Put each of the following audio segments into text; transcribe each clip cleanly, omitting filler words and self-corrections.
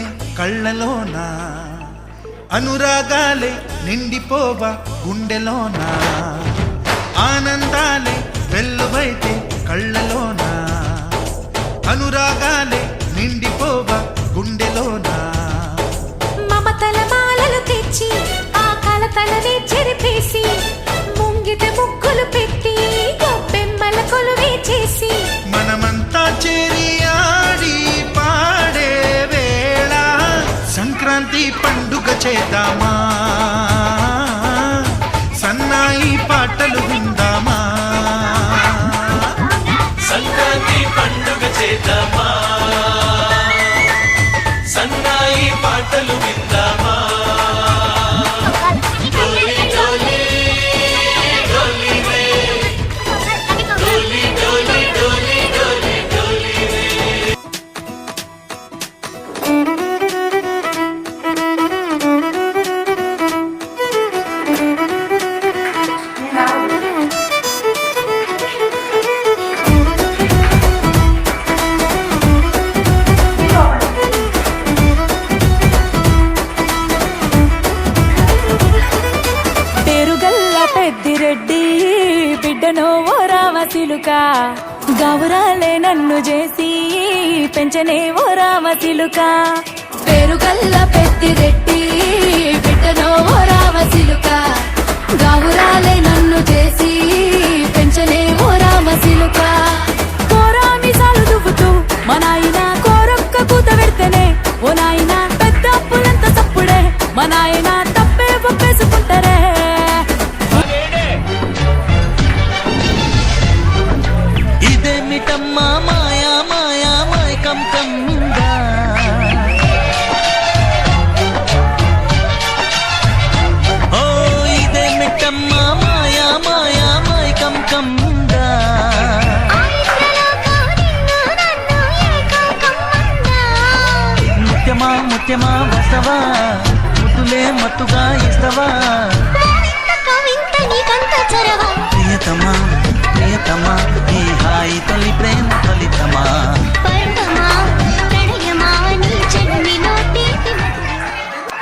వెలువైతే కళ్ళలోన, అనురాగాలే నిండిపోవా గుండెలోన, ఆనందాలే వెలువైతే కళ్ళలోన, అనురాగాలే నిండిపోవా గుండెలోన. మమతల మాలలు తెచ్చి ఆ కలతలనే చెరిపేసి, ముంగిట ముగ్గులు పెట్టి గొప్పెమ్మల కొలువే చేసి, మనమంతా చేరి ఆడి పాడే వేళ సంక్రాంతి పండుగ చేద్దామా, సన్నాయి పాటలు విందామా, సంక్రాంతి పండుగ చేద్దామా, సన్నాయి పాటలు విందామా. డోలి డోలి డోలి రే, డోలి డోలి డోలి డోలి డోలి రే. పెద్దిరెడ్డి బిడ్డనో ఓ రామచిలుక, గౌరాలే నన్ను చేసి పెంచనే ఓ రామచిలుక. పేరుగల్ల పెద్దిరెడ్డి బిడ్డనో ఓ రామచిలుక, గౌరాలే నన్ను చేసి పెంచనే ఓ రామచిలుక. కోరామిసాలు దువ్వుతూ మా నాయన కోరొక్క కూత పెడితేనే, ఓ నాయన పెద్ద అప్పులంత తప్పుడే, మా నాయన తప్పే ఒప్పేసుకుంటారే. ఇదేమిటమ్మా మాయా మాయా మైకం కమ్మిందా, ఓ ఇదేమిటమ్మా మాయా మాయా మైకం కమ్మిందా. ముత్యమా ముత్యమా వస్తవా, ముద్దులే మత్తుగా ఇస్తవా, ప్రియతమా ప్రియతమా ఈ హాయి తొలి ప్రేమ ఫలితమా.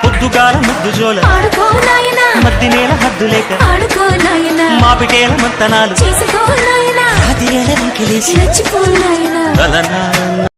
పొద్దుగాల ముద్దు జోల మద్ది నేల హద్దు లేక, మా పిటేల మంతనాలు అది ఎలా